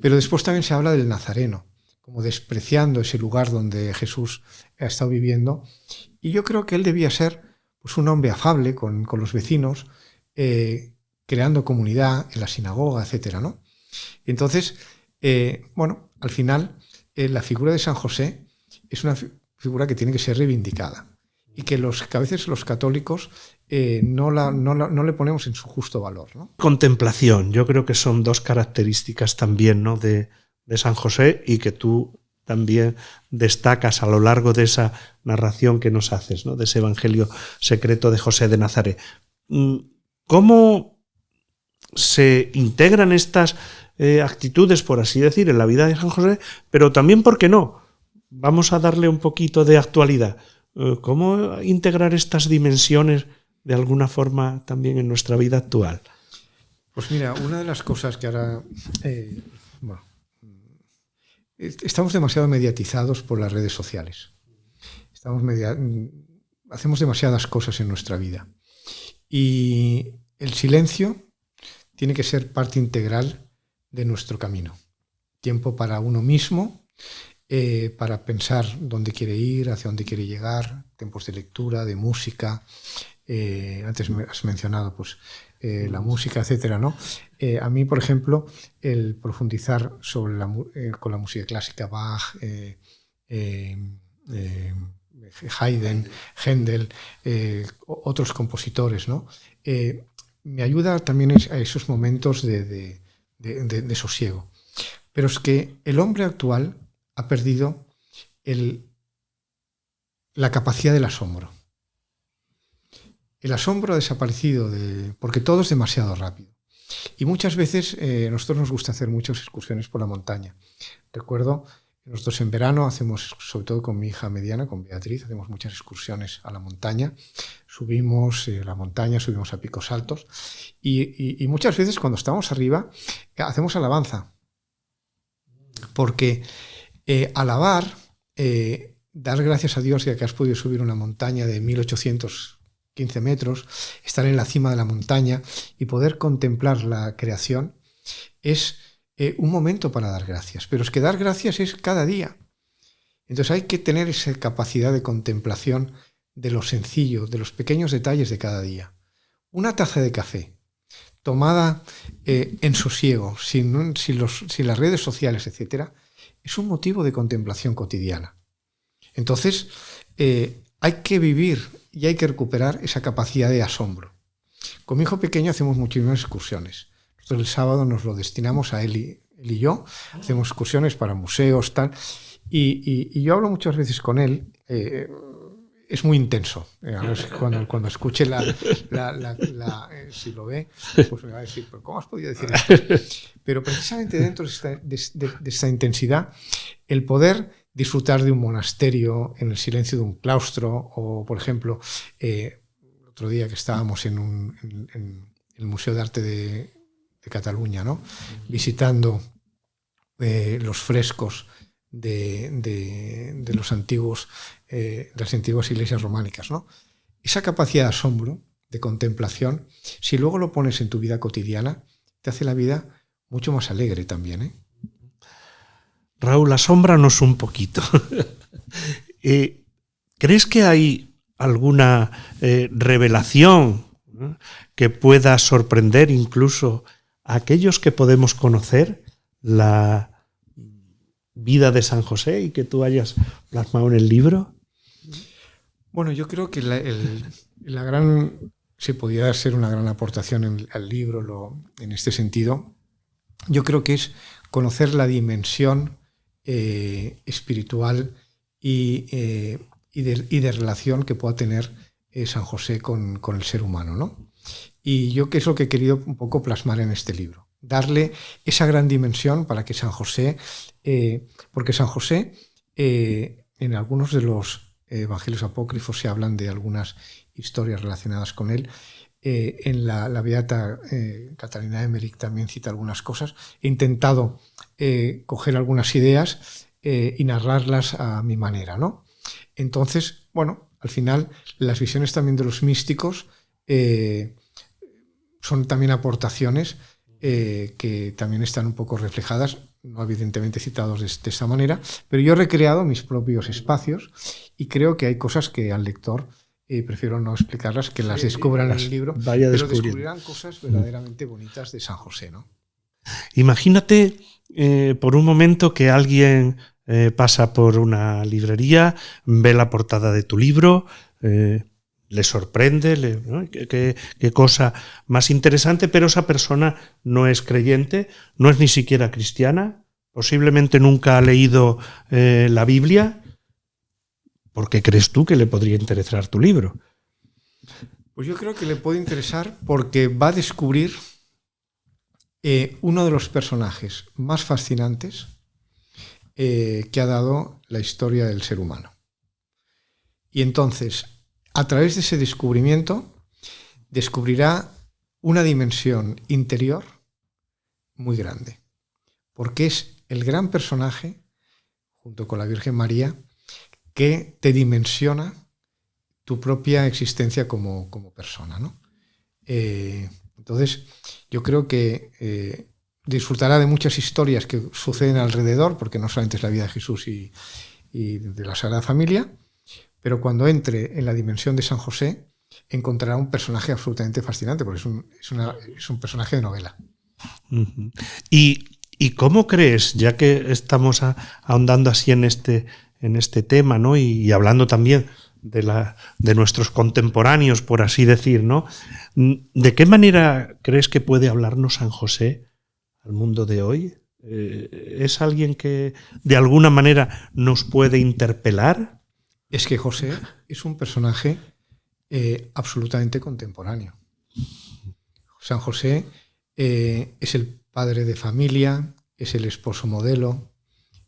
Pero después también se habla del Nazareno, como despreciando ese lugar donde Jesús ha estado viviendo. Y yo creo que él debía ser, pues, un hombre afable con los vecinos, creando comunidad en la sinagoga, etc., ¿no? Entonces, al final, la figura de San José es una figura que tiene que ser reivindicada y que a veces los católicos no le ponemos en su justo valor, ¿no? Contemplación, yo creo que son dos características también, ¿no?, de San José, y que tú también destacas a lo largo de esa narración que nos haces, ¿no?, de ese evangelio secreto de José de Nazaret. ¿Cómo se integran estas actitudes, por así decir, en la vida de San José? Pero también, ¿por qué no? Vamos a darle un poquito de actualidad. ¿Cómo integrar estas dimensiones de alguna forma también en nuestra vida actual? Pues mira, una de las cosas que ahora... estamos demasiado mediatizados por las redes sociales. Hacemos demasiadas cosas en nuestra vida. Y el silencio tiene que ser parte integral de nuestro camino. Tiempo para uno mismo, para pensar dónde quiere ir, hacia dónde quiere llegar, tiempos de lectura, de música. Antes me has mencionado pues, la música, etcétera, ¿no? A mí, por ejemplo, el profundizar con la música clásica, Bach, Haydn, Händel, otros compositores, ¿no? Me ayuda también a esos momentos de sosiego. Pero es que el hombre actual ha perdido la capacidad del asombro. El asombro ha desaparecido porque todo es demasiado rápido. Y muchas veces a nosotros nos gusta hacer muchas excursiones por la montaña. Recuerdo, nosotros en verano hacemos, sobre todo con mi hija mediana, con Beatriz, hacemos muchas excursiones a la montaña. Subimos a la montaña, subimos a picos altos. Y muchas veces cuando estamos arriba hacemos alabanza. Porque alabar, dar gracias a Dios de que has podido subir una montaña de 1815 metros, estar en la cima de la montaña y poder contemplar la creación, es un momento para dar gracias. Pero es que dar gracias es cada día. Entonces hay que tener esa capacidad de contemplación de lo sencillo, de los pequeños detalles de cada día. Una taza de café. tomada en sosiego, sin las redes sociales, etc., es un motivo de contemplación cotidiana. Entonces, hay que vivir y hay que recuperar esa capacidad de asombro. Con mi hijo pequeño hacemos muchísimas excursiones. Nosotros el sábado nos lo destinamos a él y yo. Hacemos excursiones para museos, tal. Y yo hablo muchas veces con él. Es muy intenso. Cuando escuche si lo ve, pues me va a decir, ¿pero cómo has podido decir esto? Pero precisamente dentro de esta intensidad, el poder disfrutar de un monasterio en el silencio de un claustro, o, por ejemplo, el otro día que estábamos en el Museo de Arte de Cataluña, ¿no? Visitando los frescos de los antiguos, las antiguas iglesias románicas, ¿no? Esa capacidad de asombro, de contemplación, si luego lo pones en tu vida cotidiana, te hace la vida mucho más alegre también, ¿eh? Raúl, asómbranos un poquito. ¿Crees que hay alguna revelación, ¿no?, que pueda sorprender incluso a aquellos que podemos conocer la vida de San José y que tú hayas plasmado en el libro? Bueno, yo creo que se podría ser una gran aportación al libro en este sentido. Yo creo que es conocer la dimensión espiritual y de relación que pueda tener San José con el ser humano, ¿no? Y yo que es lo que he querido un poco plasmar en este libro. Darle esa gran dimensión para que San José, porque San José, en algunos de los evangelios apócrifos se hablan de algunas historias relacionadas con él. En la beata Catalina Emmerich también cita algunas cosas. He intentado coger algunas ideas y narrarlas a mi manera, ¿no? Entonces, bueno, al final las visiones también de los místicos son también aportaciones que también están un poco reflejadas, no evidentemente citados de esa manera, pero yo he recreado mis propios espacios y creo que hay cosas que al lector prefiero no explicarlas, que las descubran en el libro, pero descubrirán cosas verdaderamente bonitas de San José, ¿no? Imagínate por un momento que alguien pasa por una librería, ve la portada de tu libro, le sorprende, ¿no? Qué cosa más interesante, pero esa persona no es creyente, no es ni siquiera cristiana, posiblemente nunca ha leído la Biblia. ¿Por qué crees tú que le podría interesar tu libro? Pues yo creo que le puede interesar porque va a descubrir uno de los personajes más fascinantes que ha dado la historia del ser humano. Y entonces, a través de ese descubrimiento, descubrirá una dimensión interior muy grande, porque es el gran personaje, junto con la Virgen María, que te dimensiona tu propia existencia como persona, ¿no? Entonces, yo creo que disfrutará de muchas historias que suceden alrededor, porque no solamente es la vida de Jesús y de la Sagrada Familia, pero cuando entre en la dimensión de San José, encontrará un personaje absolutamente fascinante, porque es un personaje de novela. Uh-huh. ¿Y cómo crees, ya que estamos ahondando así en este tema, ¿no? Y hablando también de nuestros contemporáneos, por así decir, ¿no? ¿De qué manera crees que puede hablarnos San José al mundo de hoy? ¿Es alguien que de alguna manera nos puede interpelar? Es que José es un personaje absolutamente contemporáneo. San José es el padre de familia, es el esposo modelo,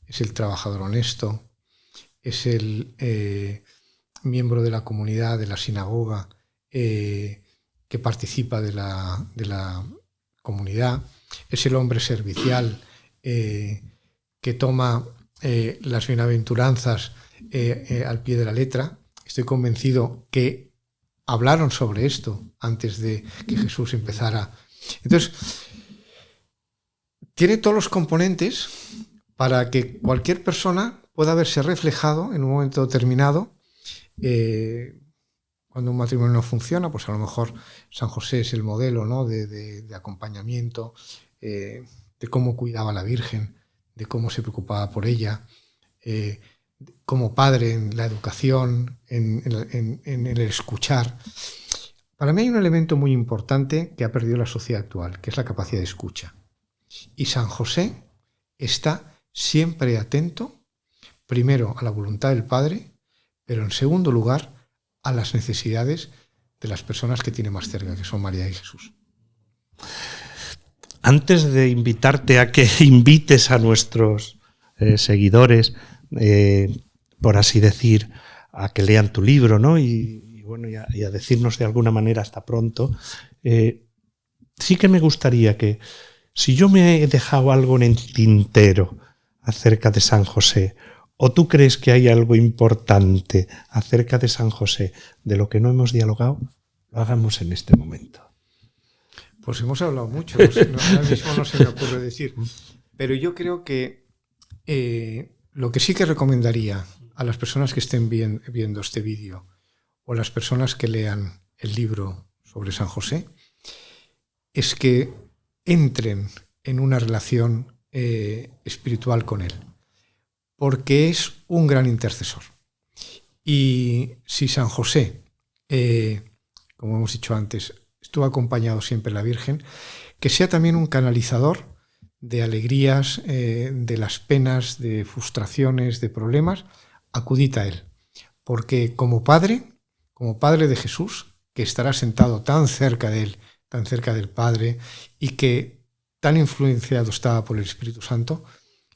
es el trabajador honesto, es el miembro de la comunidad, de la sinagoga, que participa de la comunidad, es el hombre servicial que toma las bienaventuranzas al pie de la letra. Estoy convencido que hablaron sobre esto antes de que Jesús empezara. Entonces, tiene todos los componentes para que cualquier persona pueda verse reflejado en un momento determinado. Cuando un matrimonio no funciona, pues a lo mejor San José es el modelo, ¿no?, de acompañamiento, de cómo cuidaba a la Virgen, de cómo se preocupaba por ella, como padre en la educación, en el escuchar. Para mí hay un elemento muy importante que ha perdido la sociedad actual, que es la capacidad de escucha. Y San José está siempre atento, primero a la voluntad del Padre, pero en segundo lugar a las necesidades de las personas que tiene más cerca, que son María y Jesús. Antes de invitarte a que invites a nuestros seguidores, por así decir, a que lean tu libro, ¿no? Y a decirnos de alguna manera hasta pronto, sí que me gustaría que, si yo me he dejado algo en el tintero acerca de San José, o tú crees que hay algo importante acerca de San José de lo que no hemos dialogado, lo hagamos en este momento. Pues hemos hablado mucho, ahora mismo no se me ocurre decir, pero yo creo que lo que sí que recomendaría a las personas que estén viendo este vídeo o las personas que lean el libro sobre San José es que entren en una relación espiritual con él, porque es un gran intercesor. Y si San José, como hemos dicho antes, estuvo acompañado siempre de la Virgen, que sea también un canalizador de alegrías, de las penas, de frustraciones, de problemas, acudid a él. Porque como Padre de Jesús, que estará sentado tan cerca de él, tan cerca del Padre, y que tan influenciado estaba por el Espíritu Santo,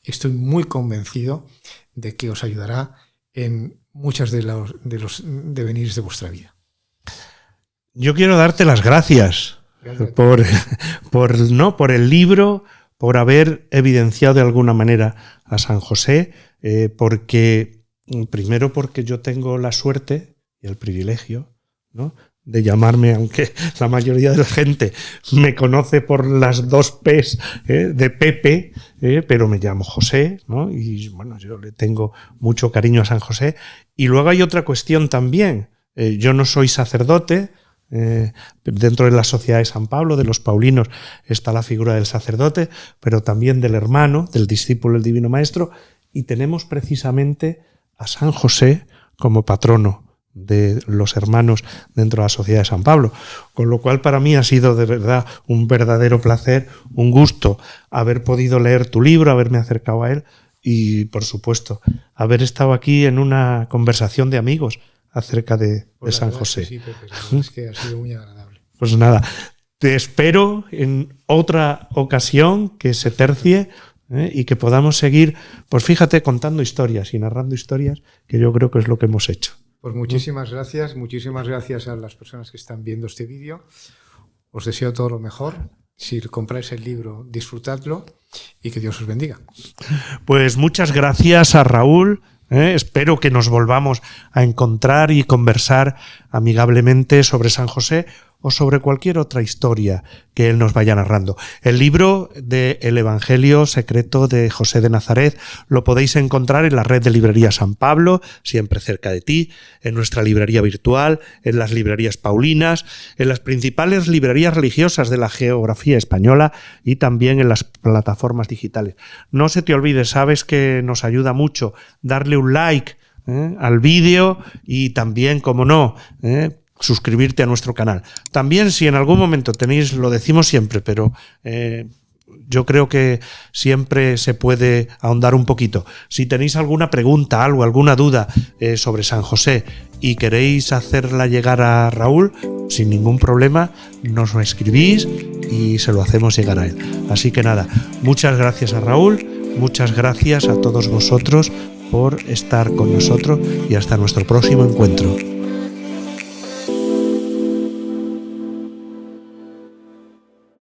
estoy muy convencido de que os ayudará en muchas de los devenires de vuestra vida. Yo quiero darte las gracias por el libro, por haber evidenciado de alguna manera a San José, primero porque yo tengo la suerte y el privilegio, ¿no?, de llamarme, aunque la mayoría de la gente me conoce por las dos P's de Pepe, pero me llamo José, ¿no? Y bueno, yo le tengo mucho cariño a San José. Y luego hay otra cuestión también. Yo no soy sacerdote. Dentro de la Sociedad de San Pablo, de los paulinos, está la figura del sacerdote, pero también del hermano, del discípulo del Divino Maestro, y tenemos precisamente a San José como patrono de los hermanos dentro de la Sociedad de San Pablo, con lo cual para mí ha sido de verdad un verdadero placer, un gusto haber podido leer tu libro, haberme acercado a él y, por supuesto, haber estado aquí en una conversación de amigos acerca de San José. Sí, Pepe, es que ha sido muy agradable. Pues nada, te espero en otra ocasión que se tercie y que podamos seguir, pues fíjate, contando historias y narrando historias, que yo creo que es lo que hemos hecho. Pues muchísimas gracias a las personas que están viendo este vídeo. Os deseo todo lo mejor. Si compráis el libro, disfrutadlo y que Dios os bendiga. Pues muchas gracias a Raúl. Espero que nos volvamos a encontrar y conversar amigablemente sobre San José o sobre cualquier otra historia que él nos vaya narrando. El libro de El Evangelio Secreto de José de Nazaret lo podéis encontrar en la red de librerías San Pablo, siempre cerca de ti, en nuestra librería virtual, en las librerías paulinas, en las principales librerías religiosas de la geografía española y también en las plataformas digitales. No se te olvide, sabes que nos ayuda mucho darle un like al vídeo y también, como no, suscribirte a nuestro canal. También, si en algún momento tenéis, lo decimos siempre, pero yo creo que siempre se puede ahondar un poquito. Si tenéis alguna pregunta, alguna duda sobre San José y queréis hacerla llegar a Raúl, sin ningún problema, nos lo escribís y se lo hacemos llegar a él. Así que nada, muchas gracias a Raúl, muchas gracias a todos vosotros por estar con nosotros y hasta nuestro próximo encuentro.